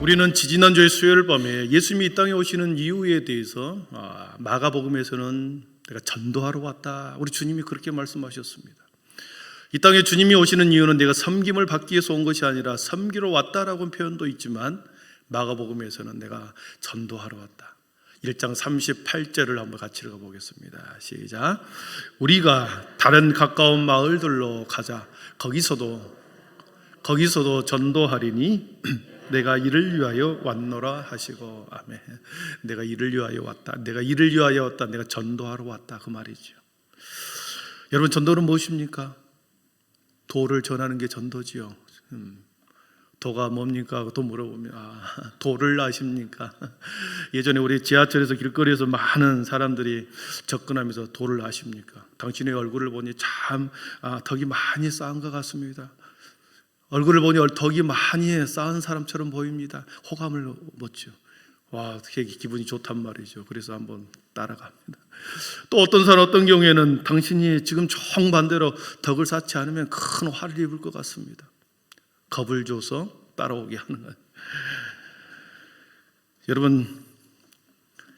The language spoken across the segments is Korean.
우리는 지지난주에 수요일 밤에 예수님이 이 땅에 오시는 이유에 대해서 마가복음에서는 내가 전도하러 왔다, 우리 주님이 그렇게 말씀하셨습니다. 이 땅에 주님이 오시는 이유는 내가 섬김을 받기 위해서 온 것이 아니라 섬기러 왔다라고 표현도 있지만 마가복음에서는 내가 전도하러 왔다. 1장 38절을 한번 같이 읽어보겠습니다. 시작. 우리가 다른 가까운 마을들로 가자. 거기서도 전도하리니 내가 이를 위하여 왔노라 하시고. 아멘. 내가 이를 위하여 왔다. 내가 전도하러 왔다, 그 말이죠. 여러분, 전도는 무엇입니까? 도를 전하는 게 전도지요. 도가 뭡니까? 또 물어보면 도를 아십니까? 예전에 우리 지하철에서 길거리에서 많은 사람들이 접근하면서 도를 아십니까? 당신의 얼굴을 보니 참 덕이 많이 쌓은 것 같습니다. 얼굴을 보니 덕이 많이 쌓은 사람처럼 보입니다. 호감을 먹죠. 와, 되게 기분이 좋단 말이죠. 그래서 한번 따라갑니다. 또 어떤 경우에는 당신이 지금 정반대로 덕을 쌓지 않으면 큰 화를 입을 것 같습니다. 겁을 줘서 따라오게 하는 거예요. 여러분,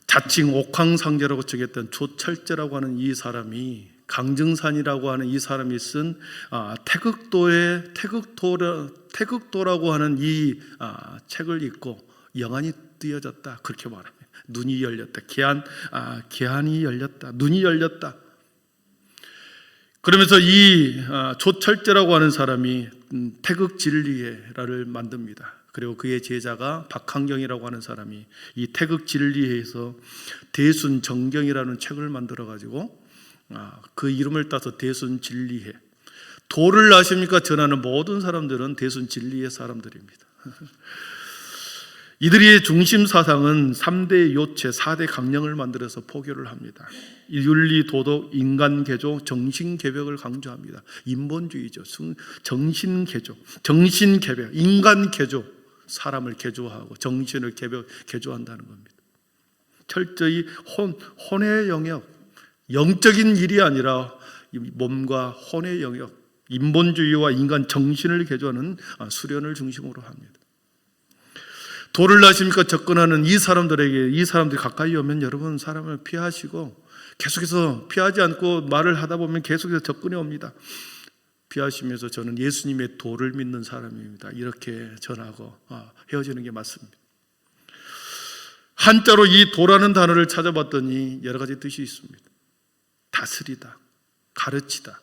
자칭 옥황상제라고 적였던 조철제라고 하는 이 사람이, 강증산이라고 하는 이 사람이 쓴 태극도라고 하는 이 책을 읽고 영안이 뜨여졌다, 그렇게 말합니다. 눈이 열렸다. 계한이 열렸다. 눈이 열렸다. 그러면서 이 조철제라고 하는 사람이 태극진리회를 만듭니다. 그리고 그의 제자가 박한경이라고 하는 사람이 이 태극진리회에서 대순정경이라는 책을 만들어 가지고 그 이름을 따서 대순진리회. 도를 아십니까? 전하는 모든 사람들은 대순진리회 사람들입니다. 이들의 중심 사상은 3대 요체, 4대 강령을 만들어서 포교를 합니다. 윤리, 도덕, 인간개조, 정신개벽을 강조합니다. 인본주의죠. 정신개조, 정신개벽, 인간개조, 사람을 개조하고 정신을 개조한다는 겁니다. 철저히 혼의 영역, 영적인 일이 아니라 몸과 혼의 영역, 인본주의와 인간 정신을 개조하는 수련을 중심으로 합니다. 도를 아십니까? 접근하는 이 사람들이 가까이 오면 여러분, 사람을 피하시고, 계속해서 피하지 않고 말을 하다 보면 계속해서 접근해 옵니다. 피하시면서 저는 예수님의 도를 믿는 사람입니다, 이렇게 전하고 헤어지는 게 맞습니다. 한자로 이 도라는 단어를 찾아봤더니 여러 가지 뜻이 있습니다. 다스리다, 가르치다,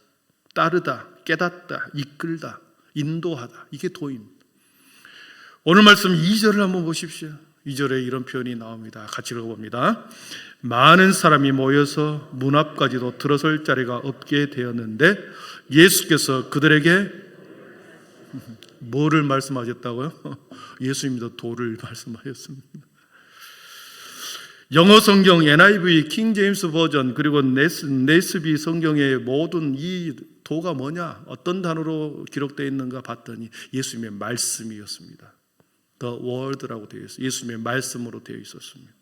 따르다, 깨닫다, 이끌다, 인도하다, 이게 도입니다. 오늘 말씀 2절을 한번 보십시오. 2절에 이런 표현이 나옵니다. 같이 읽어봅니다. 많은 사람이 모여서 문 앞까지도 들어설 자리가 없게 되었는데 예수께서 그들에게 뭐를 말씀하셨다고요? 예수님도 도를 말씀하셨습니다. 영어 성경 NIV, 킹 제임스 버전, 그리고 네스비 성경의 모든 이 도가 뭐냐, 어떤 단어로 기록되어 있는가 봤더니 예수님의 말씀이었습니다. The Word라고 되어 있어요. 예수님의 말씀으로 되어 있었습니다.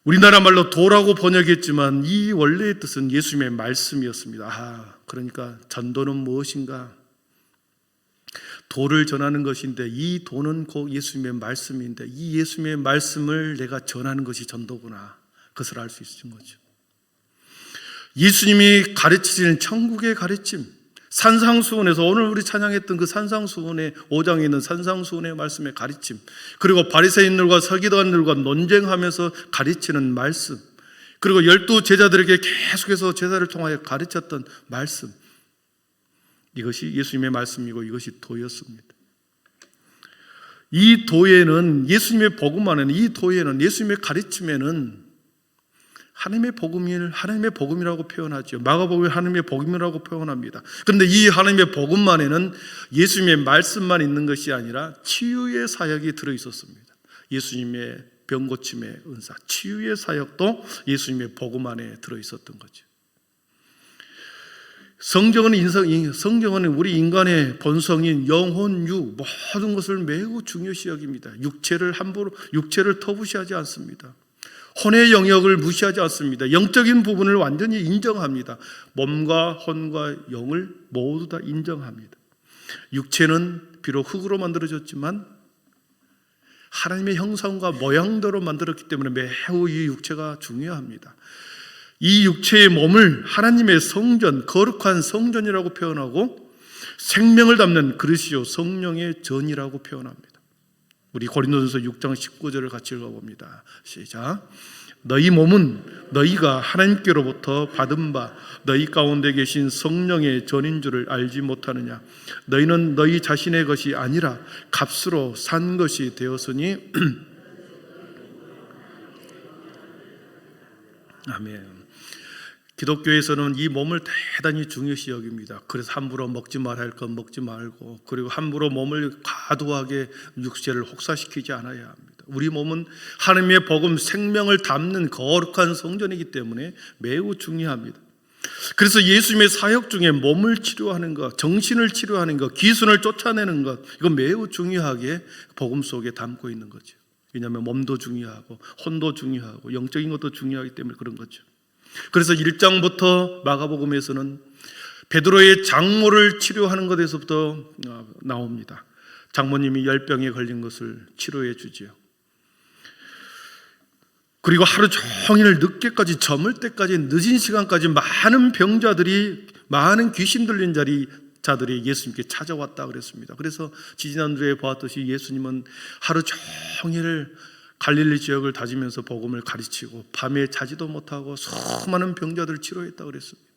우리나라 말로 도라고 번역했지만 이 원래의 뜻은 예수님의 말씀이었습니다. 그러니까 전도는 무엇인가? 도를 전하는 것인데, 이 도는 곧 예수님의 말씀인데, 이 예수님의 말씀을 내가 전하는 것이 전도구나, 그것을 알 수 있는 거죠. 예수님이 가르치시는 천국의 가르침, 산상수훈에서 오늘 우리 찬양했던 그 산상수훈의 5장에 있는 산상수훈의 말씀의 가르침, 그리고 바리새인들과 서기관들과 논쟁하면서 가르치는 말씀, 그리고 12 제자들에게 계속해서 제자를 통하여 가르쳤던 말씀, 이것이 예수님의 말씀이고 이것이 도였습니다. 이 도에는, 예수님의 복음 안에는, 이 도에는, 예수님의 가르침에는 하나님의 복음이라고 표현하죠. 마가복음에 하나님의 복음이라고 표현합니다. 그런데 이 하나님의 복음만에는 예수님의 말씀만 있는 것이 아니라 치유의 사역이 들어있었습니다. 예수님의 병고침의 은사, 치유의 사역도 예수님의 복음 안에 들어있었던 거죠. 성경은 우리 인간의 본성인 영혼, 육 모든 것을 매우 중요시 여깁니다. 육체를 터부시하지 않습니다. 혼의 영역을 무시하지 않습니다. 영적인 부분을 완전히 인정합니다. 몸과 혼과 영을 모두 다 인정합니다. 육체는 비록 흙으로 만들어졌지만 하나님의 형상과 모양대로 만들었기 때문에 매우 이 육체가 중요합니다. 이 육체의 몸을 하나님의 성전, 거룩한 성전이라고 표현하고 생명을 담는 그릇이요 성령의 전이라고 표현합니다. 우리 고린도전서 6장 19절을 같이 읽어봅니다. 시작. 너희 몸은 너희가 하나님께로부터 받은 바 너희 가운데 계신 성령의 전인 줄을 알지 못하느냐. 너희는 너희 자신의 것이 아니라 값으로 산 것이 되었으니 아멘. 기독교에서는 이 몸을 대단히 중요시 여깁니다. 그래서 함부로 먹지 말아야 할 건 먹지 말고, 그리고 함부로 몸을 과도하게 육체를 혹사시키지 않아야 합니다. 우리 몸은 하나님의 복음 생명을 담는 거룩한 성전이기 때문에 매우 중요합니다. 그래서 예수님의 사역 중에 몸을 치료하는 것, 정신을 치료하는 것, 기순을 쫓아내는 것, 이건 매우 중요하게 복음 속에 담고 있는 거죠. 왜냐하면 몸도 중요하고 혼도 중요하고 영적인 것도 중요하기 때문에 그런 거죠. 그래서 1장부터 마가복음에서는 베드로의 장모를 치료하는 것에서부터 나옵니다. 장모님이 열병에 걸린 것을 치료해 주지요. 그리고 하루 종일 늦게까지 저물 때까지 늦은 시간까지 많은 병자들이, 많은 귀신 들린 자들이 예수님께 찾아왔다 그랬습니다. 그래서 지지난주에 보았듯이 예수님은 하루 종일 갈릴리 지역을 다니면서 복음을 가르치고 밤에 자지도 못하고 수많은 병자들을 치료했다고 그랬습니다.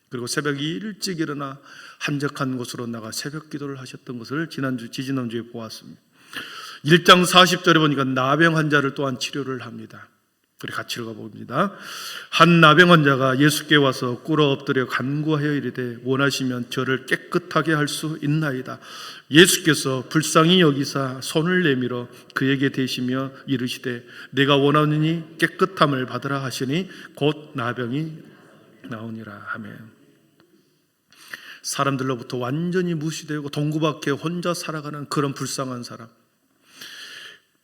그리고 새벽 일찍 일어나 한적한 곳으로 나가 새벽 기도를 하셨던 것을 지지난주에 보았습니다. 1장 40절에 보니까 나병 환자를 또한 치료를 합니다. 우리 같이 읽어봅니다. 한 나병 환자가 예수께 와서 꿇어 엎드려 간구하여 이르되 원하시면 저를 깨끗하게 할 수 있나이다. 예수께서 불쌍히 여기사 손을 내밀어 그에게 대시며 이르시되 내가 원하느니 깨끗함을 받으라 하시니 곧 나병이 나오니라. 아멘. 사람들로부터 완전히 무시되고 동구밖에 혼자 살아가는 그런 불쌍한 사람,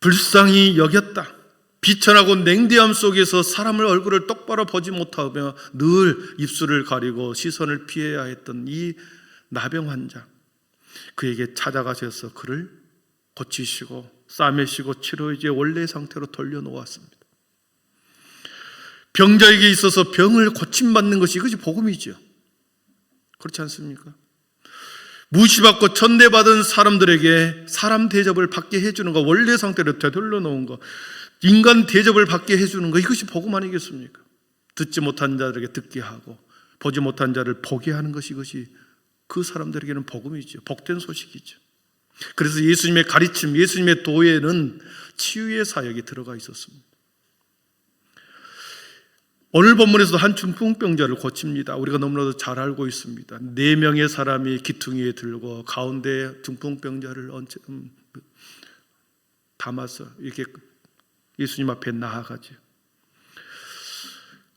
불쌍히 여겼다. 비천하고 냉대함 속에서 사람을 얼굴을 똑바로 보지 못하며 늘 입술을 가리고 시선을 피해야 했던 이 나병 환자, 그에게 찾아가셔서 그를 고치시고 싸매시고 치료해 이제 원래 상태로 돌려놓았습니다. 병자에게 있어서 병을 고침받는 것이 이것이 복음이죠. 그렇지 않습니까? 무시받고 천대받은 사람들에게 사람 대접을 받게 해주는 것, 원래 상태로 되돌려 놓은 것, 인간 대접을 받게 해주는 것, 이것이 복음 아니겠습니까? 듣지 못한 자들에게 듣게 하고 보지 못한 자를 보게 하는 것이, 이것이 그 사람들에게는 복음이죠. 복된 소식이죠. 그래서 예수님의 가르침, 예수님의 도에는 치유의 사역이 들어가 있었습니다. 오늘 본문에서도 한 중풍병자를 고칩니다. 우리가 너무나도 잘 알고 있습니다. 4명의 사람이 기퉁이에 들고 가운데 중풍병자를 담아서 이렇게 예수님 앞에 나아가죠.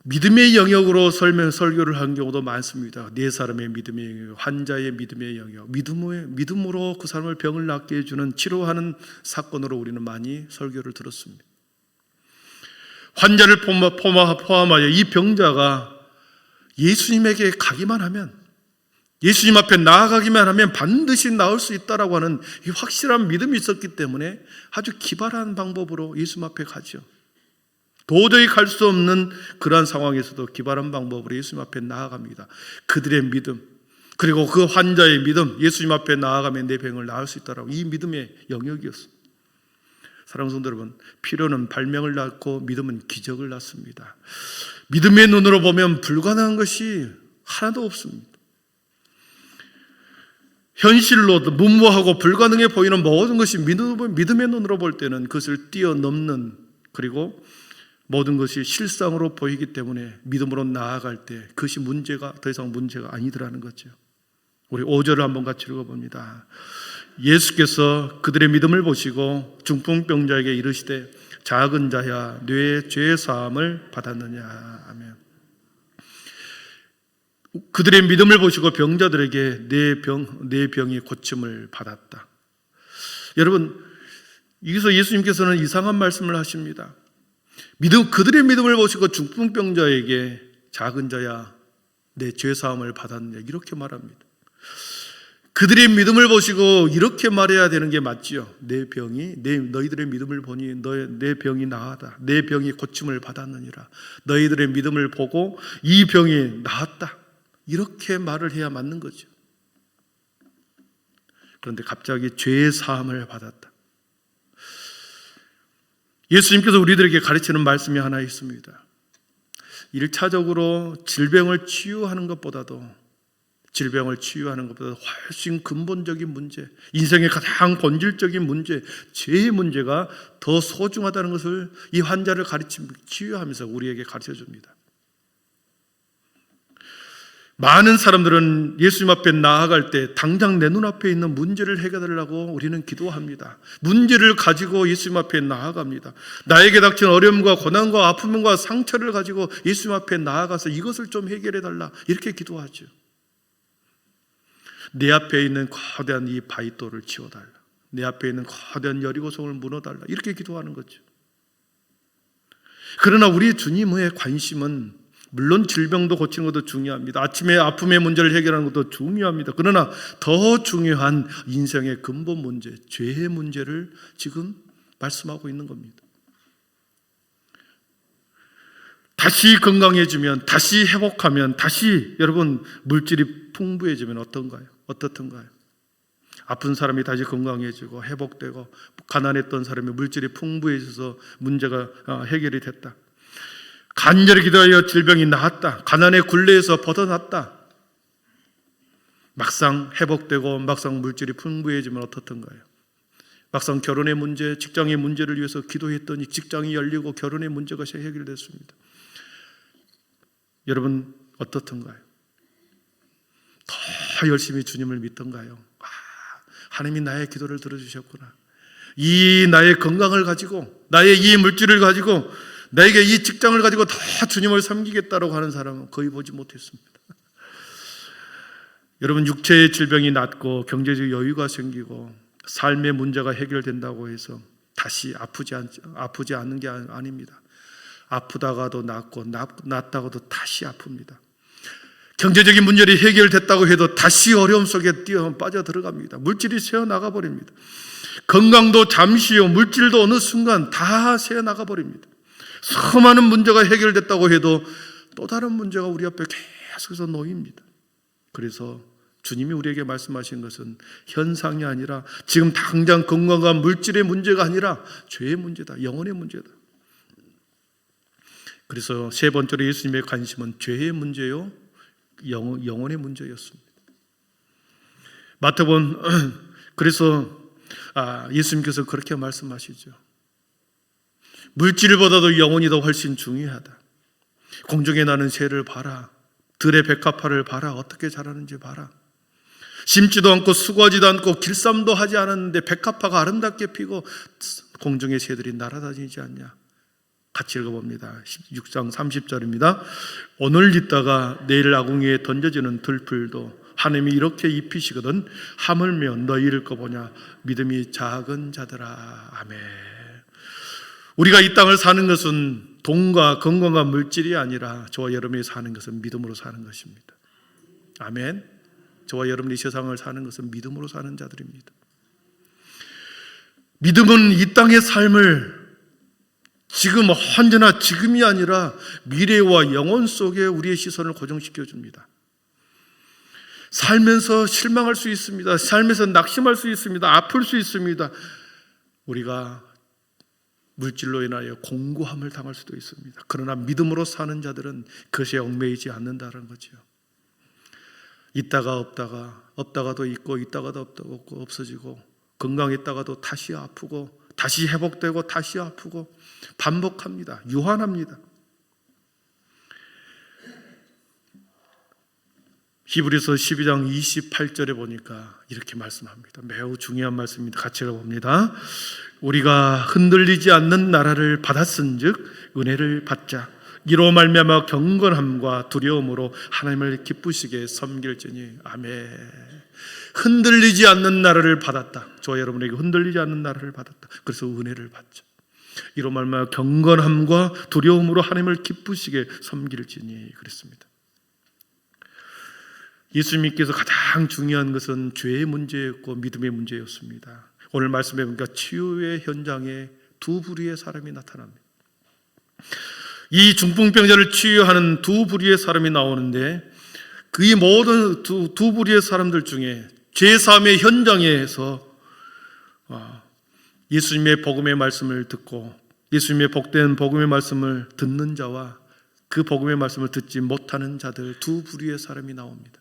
믿음의 영역으로 설교를 한 경우도 많습니다. 4사람의 믿음의 영역, 환자의 믿음의 영역, 믿음으로 그 사람을 병을 낫게 해주는 치료하는 사건으로 우리는 많이 설교를 들었습니다. 환자를 포함하여 이 병자가 예수님에게 가기만 하면, 예수님 앞에 나아가기만 하면 반드시 나을 수 있다라고 하는 이 확실한 믿음이 있었기 때문에 아주 기발한 방법으로 예수님 앞에 가죠. 도저히 갈 수 없는 그러한 상황에서도 기발한 방법으로 예수님 앞에 나아갑니다. 그들의 믿음, 그리고 그 환자의 믿음, 예수님 앞에 나아가면 내 병을 나을 수 있다라고, 이 믿음의 영역이었습니다. 사랑하는 성도 여러분, 필요는 발명을 낳고 믿음은 기적을 낳습니다. 믿음의 눈으로 보면 불가능한 것이 하나도 없습니다. 현실로 무모하고 불가능해 보이는 모든 것이 믿음의 눈으로 볼 때는 그것을 뛰어넘는, 그리고 모든 것이 실상으로 보이기 때문에 믿음으로 나아갈 때 그것이 문제가 더 이상 문제가 아니더라는 거죠. 우리 5절을 한번 같이 읽어봅니다. 예수께서 그들의 믿음을 보시고 중풍병자에게 이르시되 작은 자야 뇌의 죄 사함을 받았느냐. 아멘. 그들의 믿음을 보시고 병자들에게 내 병이 고침을 받았다. 여러분, 여기서 예수님께서는 이상한 말씀을 하십니다. 그들의 믿음을 보시고 중풍병자에게 작은 자야 내 죄 사함을 받았느냐 이렇게 말합니다. 그들의 믿음을 보시고 이렇게 말해야 되는 게 맞지요. 너희들의 믿음을 보니 내 병이 나았다. 내 병이 고침을 받았느니라. 너희들의 믿음을 보고 이 병이 나았다. 이렇게 말을 해야 맞는 거죠. 그런데 갑자기 죄 사함을 받았다. 예수님께서 우리들에게 가르치는 말씀이 하나 있습니다. 1차적으로 질병을 치유하는 것보다도 훨씬 근본적인 문제, 인생의 가장 본질적인 문제, 죄의 문제가 더 소중하다는 것을 이 환자를 치유하면서 우리에게 가르쳐 줍니다. 많은 사람들은 예수님 앞에 나아갈 때 당장 내 눈앞에 있는 문제를 해결하려고 우리는 기도합니다. 문제를 가지고 예수님 앞에 나아갑니다. 나에게 닥친 어려움과 고난과 아픔과 상처를 가지고 예수님 앞에 나아가서 이것을 좀 해결해 달라 이렇게 기도하죠. 내 앞에 있는 거대한 이 바위돌을 치워달라. 내 앞에 있는 거대한 여리고성을 무너달라 이렇게 기도하는 거죠. 그러나 우리 주님의 관심은 물론 질병도 고치는 것도 중요합니다. 아침에 아픔의 문제를 해결하는 것도 중요합니다. 그러나 더 중요한 인생의 근본 문제, 죄의 문제를 지금 말씀하고 있는 겁니다. 다시 건강해지면, 다시 회복하면, 다시 여러분 물질이 풍부해지면 어떻던가요? 아픈 사람이 다시 건강해지고 회복되고 가난했던 사람이 물질이 풍부해져서 문제가 해결이 됐다. 간절히 기도하여 질병이 나았다. 가난의 굴레에서 벗어났다. 막상 회복되고 막상 물질이 풍부해지면 어떻던가요? 막상 결혼의 문제, 직장의 문제를 위해서 기도했더니 직장이 열리고 결혼의 문제가 해결됐습니다. 여러분 어떻던가요? 더 열심히 주님을 믿던가요? 하나님이 나의 기도를 들어주셨구나. 이 나의 건강을 가지고, 나의 이 물질을 가지고, 나에게 이 직장을 가지고 다 주님을 섬기겠다라고 하는 사람은 거의 보지 못했습니다. 여러분 육체의 질병이 낫고 경제적 여유가 생기고 삶의 문제가 해결된다고 해서 다시 아프지 않는 게 아닙니다. 아프다가도 낫고 낫다가도 다시 아픕니다. 경제적인 문제를 해결됐다고 해도 다시 어려움 속에 빠져 들어갑니다. 물질이 새어나가 버립니다. 건강도 잠시요, 물질도 어느 순간 다 새어나가 버립니다. 수많은 문제가 해결됐다고 해도 또 다른 문제가 우리 앞에 계속해서 놓입니다. 그래서 주님이 우리에게 말씀하신 것은 현상이 아니라 지금 당장 건강과 물질의 문제가 아니라 죄의 문제다, 영혼의 문제다. 그래서 세 번째로 예수님의 관심은 죄의 문제요, 영혼의 문제였습니다. 마태복음 그래서 예수님께서 그렇게 말씀하시죠. 물질보다도 영혼이 더 훨씬 중요하다. 공중에 나는 새를 봐라. 들의 백합화를 봐라. 어떻게 자라는지 봐라. 심지도 않고 수고하지도 않고 길쌈도 하지 않았는데 백합화가 아름답게 피고 공중의 새들이 날아다니지 않냐. 같이 읽어봅니다. 6장 30절입니다. 오늘 있다가 내일 아궁이에 던져지는 들풀도 하나님이 이렇게 입히시거든 하물며 너희를 거보냐 믿음이 작은 자들아. 아멘. 우리가 이 땅을 사는 것은 돈과 건강과 물질이 아니라 저와 여러분이 사는 것은 믿음으로 사는 것입니다. 아멘. 저와 여러분이 이 세상을 사는 것은 믿음으로 사는 자들입니다. 믿음은 이 땅의 삶을 지금 언제나 지금이 아니라 미래와 영혼 속에 우리의 시선을 고정시켜 줍니다. 살면서 실망할 수 있습니다. 삶에서 낙심할 수 있습니다. 아플 수 있습니다. 우리가 물질로 인하여 공고함을 당할 수도 있습니다. 그러나 믿음으로 사는 자들은 그것에 얽매이지 않는다는 거죠. 있다가 없다가도 있고 있다가도 없고 없어지고 건강했다가도 다시 아프고 다시 회복되고 다시 아프고 반복합니다. 유한합니다. 히브리서 12장 28절에 보니까 이렇게 말씀합니다. 매우 중요한 말씀입니다. 같이 읽어봅니다. 우리가 흔들리지 않는 나라를 받았은즉 은혜를 받자. 이로 말미암아 경건함과 두려움으로 하나님을 기쁘시게 섬길지니. 아멘. 흔들리지 않는 나라를 받았다. 저와 여러분에게 흔들리지 않는 나라를 받았다. 그래서 은혜를 받자. 이로 말미암아 경건함과 두려움으로 하나님을 기쁘시게 섬길지니 그랬습니다. 예수님께서 가장 중요한 것은 죄의 문제였고 믿음의 문제였습니다. 오늘 말씀해 보니까 치유의 현장에 두 부류의 사람이 나타납니다. 이 중풍병자를 치유하는 두 부류의 사람이 나오는데 그 모든 두 부류의 사람들 중에 죄사함의 현장에서 예수님의 복음의 말씀을 듣고 예수님의 복된 복음의 말씀을 듣는 자와 그 복음의 말씀을 듣지 못하는 자들 두 부류의 사람이 나옵니다.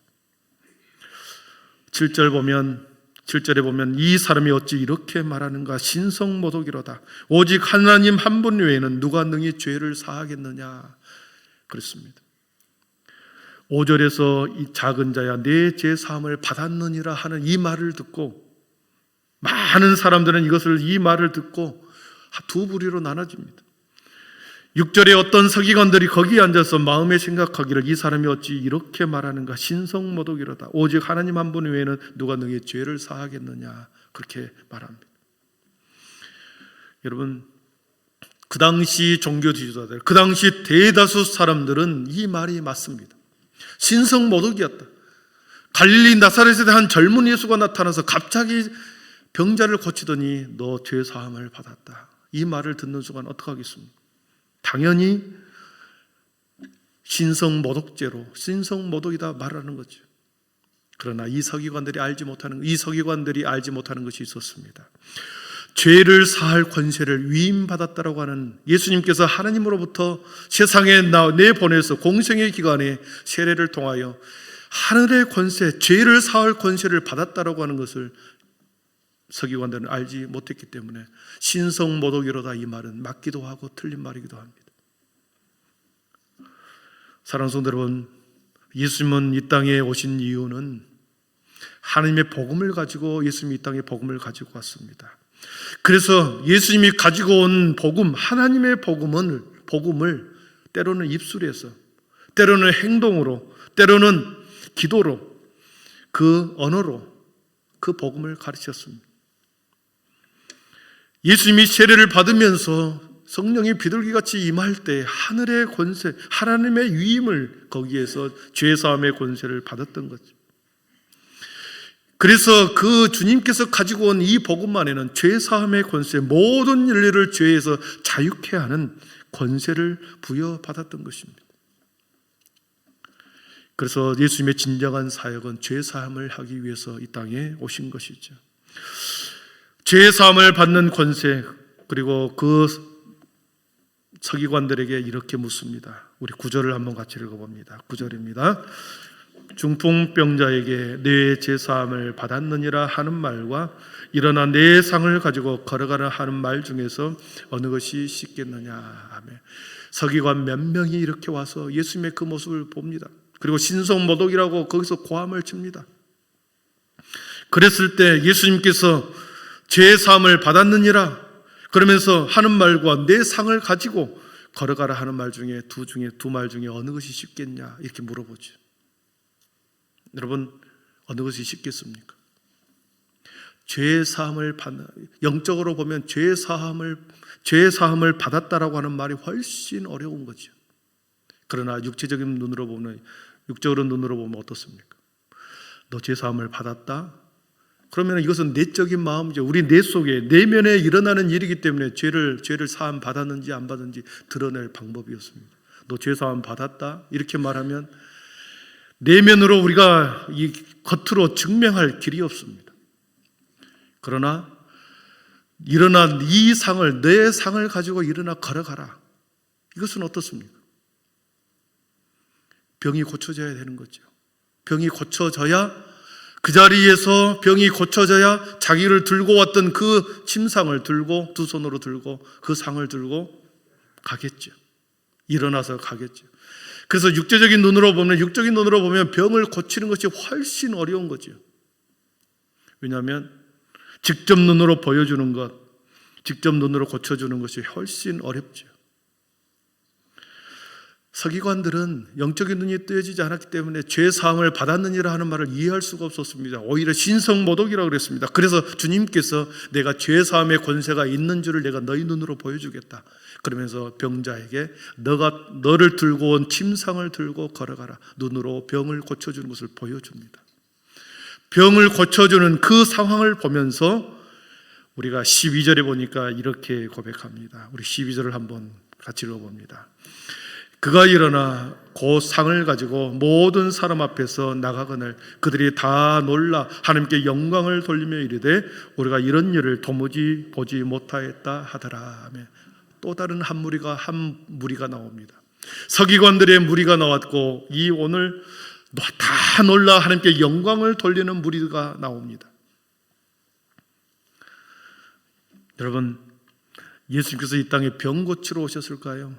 7절에 보면 이 사람이 어찌 이렇게 말하는가. 신성모독이로다. 오직 하나님 한 분 외에는 누가 능히 죄를 사하겠느냐 그랬습니다. 5절에서 이 작은 자야 내 죄 사함을 받았느니라 하는 이 말을 듣고 많은 사람들은 이 말을 듣고 두 부류로 나눠집니다. 6절에 어떤 서기관들이 거기에 앉아서 마음에 생각하기를 이 사람이 어찌 이렇게 말하는가. 신성모독이로다. 오직 하나님 한 분 외에는 누가 능히 죄를 사하겠느냐 그렇게 말합니다. 여러분, 그 당시 종교 지도자들, 그 당시 대다수 사람들은 이 말이 맞습니다. 신성모독이었다. 갈릴리 나사렛에 한 젊은 예수가 나타나서 갑자기 병자를 고치더니 너 죄 사함을 받았다. 이 말을 듣는 순간 어떻게 하겠습니까? 당연히 신성모독이다 말하는 거죠. 그러나 이 서기관들이 알지 못하는 것이 있었습니다. 죄를 사할 권세를 위임받았다라고 하는 예수님께서 하나님으로부터 세상에 내보내서 공생의 기간에 세례를 통하여 하늘의 권세, 죄를 사할 권세를 받았다라고 하는 것을 서기관들은 알지 못했기 때문에 신성모독이로다 이 말은 맞기도 하고 틀린 말이기도 합니다. 사랑하는 성도 여러분, 예수님은 이 땅에 오신 이유는 하나님의 복음을 가지고 예수님이 이 땅에 복음을 가지고 왔습니다. 그래서 예수님이 가지고 온 복음, 하나님의 복음을 때로는 입술에서, 때로는 행동으로, 때로는 기도로, 그 언어로 그 복음을 가르쳤습니다. 예수님이 세례를 받으면서 성령이 비둘기같이 임할 때 하늘의 권세, 하나님의 위임을 거기에서 죄사함의 권세를 받았던 거죠. 그래서 그 주님께서 가지고 온 이 복음 안에는 죄사함의 권세, 모든 인류를 죄에서 자유케 하는 권세를 부여받았던 것입니다. 그래서 예수님의 진정한 사역은 죄사함을 하기 위해서 이 땅에 오신 것이죠. 죄사함을 받는 권세, 그리고 그 서기관들에게 이렇게 묻습니다. 우리 9절을 한번 같이 읽어봅니다. 9절입니다. 중풍병자에게 내 죄사함을 받았느니라 하는 말과 일어나 내 상을 가지고 걸어가라 하는 말 중에서 어느 것이 쉽겠느냐. 아멘. 서기관 몇 명이 이렇게 와서 예수님의 그 모습을 봅니다. 그리고 신성모독이라고 거기서 고함을 칩니다. 그랬을 때 예수님께서 죄사함을 받았느니라 그러면서 하는 말과 내 상을 가지고 걸어가라 하는 말 중에 두 말 중에 어느 것이 쉽겠냐 이렇게 물어보죠. 여러분, 어느 것이 쉽겠습니까? 죄사함을 받는, 영적으로 보면 죄사함을 받았다라고 하는 말이 훨씬 어려운 거죠. 그러나 육적으로 눈으로 보면 어떻습니까? 너 죄사함을 받았다? 그러면 이것은 내적인 마음이죠. 우리 내 속에 내면에 일어나는 일이기 때문에 죄를 사함 받았는지 안 받았는지 드러낼 방법이었습니다. 너 죄사함 받았다? 이렇게 말하면 내면으로 우리가 이 겉으로 증명할 길이 없습니다. 그러나 일어나 내 상을 가지고 일어나 걸어가라. 이것은 어떻습니까? 병이 고쳐져야 되는 거죠. 병이 고쳐져야 그 자리에서 병이 고쳐져야 자기를 들고 왔던 그 침상을 들고 두 손으로 들고 그 상을 들고 가겠죠. 일어나서 가겠죠. 그래서 육적인 눈으로 보면 병을 고치는 것이 훨씬 어려운 거죠. 왜냐하면 직접 눈으로 보여주는 것, 직접 눈으로 고쳐주는 것이 훨씬 어렵죠. 서기관들은 영적인 눈이 뜨여지지 않았기 때문에 죄 사함을 받았느니라 하는 말을 이해할 수가 없었습니다. 오히려 신성모독이라고 그랬습니다. 그래서 주님께서 내가 죄 사함의 권세가 있는 줄을 내가 너희 눈으로 보여주겠다. 그러면서 병자에게 너를 들고 온 침상을 들고 걸어가라. 눈으로 병을 고쳐주는 것을 보여줍니다. 병을 고쳐주는 그 상황을 보면서 우리가 12절에 보니까 이렇게 고백합니다. 우리 12절을 한번 같이 읽어봅니다. 그가 일어나 곧 상을 가지고 모든 사람 앞에서 나가거늘 그들이 다 놀라 하나님께 영광을 돌리며 이르되 우리가 이런 일을 도무지 보지 못하였다 하더라 하며 또 다른 한 무리가 나옵니다. 서기관들의 무리가 나왔고 이 오늘 다 놀라 하나님께 영광을 돌리는 무리가 나옵니다. 여러분, 예수님께서 이 땅에 병 고치러 오셨을까요?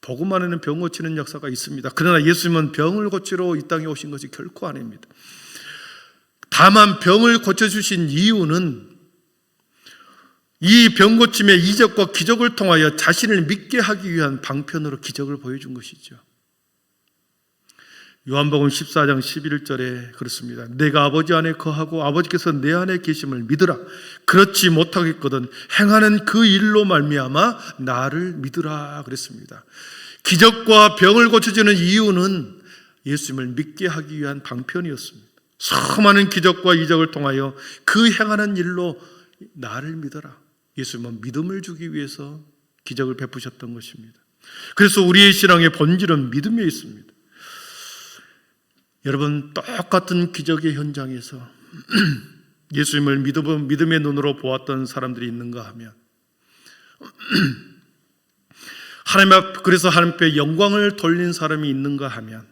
복음 안에는 병 고치는 역사가 있습니다. 그러나 예수님은 병을 고치러 이 땅에 오신 것이 결코 아닙니다. 다만 병을 고쳐주신 이유는 이 병 고침의 이적과 기적을 통하여 자신을 믿게 하기 위한 방편으로 기적을 보여준 것이죠. 요한복음 14장 11절에 그렇습니다. 내가 아버지 안에 거하고 아버지께서 내 안에 계심을 믿으라. 그렇지 못하겠거든 행하는 그 일로 말미암아 나를 믿으라 그랬습니다. 기적과 병을 고쳐주는 이유는 예수님을 믿게 하기 위한 방편이었습니다. 수많은 기적과 이적을 통하여 그 행하는 일로 나를 믿어라. 예수님은 믿음을 주기 위해서 기적을 베푸셨던 것입니다. 그래서 우리의 신앙의 본질은 믿음에 있습니다. 여러분, 똑같은 기적의 현장에서 예수님을 믿음의 눈으로 보았던 사람들이 있는가 하면 그래서 하나님 앞에 영광을 돌린 사람이 있는가 하면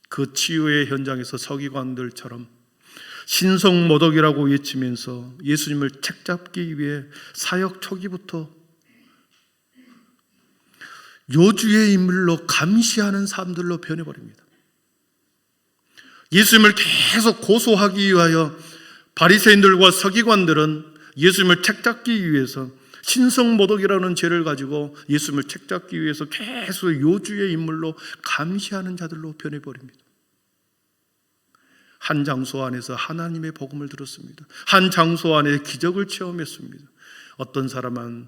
그 치유의 현장에서 서기관들처럼 신성모독이라고 외치면서 예수님을 책잡기 위해 사역 초기부터 요주의 인물로 감시하는 사람들로 변해버립니다. 예수님을 계속 고소하기 위하여 바리새인들과 서기관들은 예수님을 책잡기 위해서 신성모독이라는 죄를 가지고 예수님을 책잡기 위해서 계속 요주의 인물로 감시하는 자들로 변해버립니다. 한 장소 안에서 하나님의 복음을 들었습니다. 한 장소 안에 기적을 체험했습니다. 어떤 사람은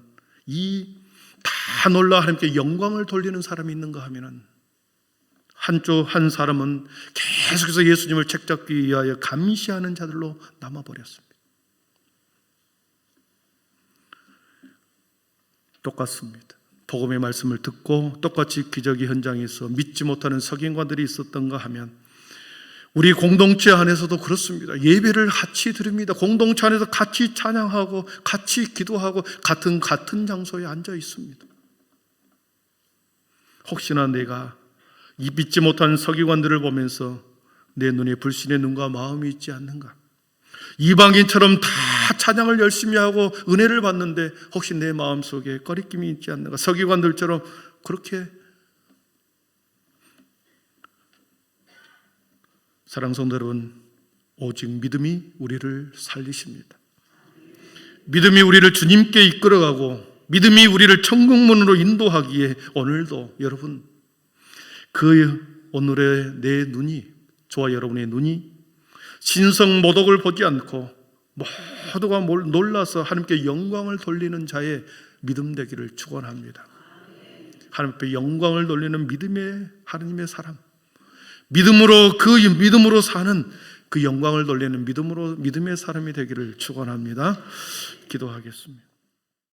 다 놀라 하나님께 영광을 돌리는 사람이 있는가 하면은 한 사람은 계속해서 예수님을 책잡기 위하여 감시하는 자들로 남아버렸습니다. 똑같습니다. 복음의 말씀을 듣고 똑같이 기적의 현장에서 믿지 못하는 서기관들이 있었던가 하면 우리 공동체 안에서도 그렇습니다. 예배를 같이 드립니다. 공동체 안에서 같이 찬양하고 같이 기도하고 같은 장소에 앉아 있습니다. 혹시나 내가 이 믿지 못한 서기관들을 보면서 내 눈에 불신의 눈과 마음이 있지 않는가? 이방인처럼 다 찬양을 열심히 하고 은혜를 받는데 혹시 내 마음속에 꺼리낌이 있지 않는가? 서기관들처럼 그렇게 사랑하는 성도 여러분, 오직 믿음이 우리를 살리십니다. 믿음이 우리를 주님께 이끌어가고 믿음이 우리를 천국문으로 인도하기에 오늘도 여러분 오늘의 내 눈이 저와 여러분의 눈이 신성모독을 보지 않고 모두가 놀라서 하나님께 영광을 돌리는 자의 믿음 되기를 축원합니다. 하나님께 영광을 돌리는 믿음의 하나님의 사람, 믿음으로 사는 그 영광을 돌리는 믿음의 사람이 되기를 축원합니다. 기도하겠습니다.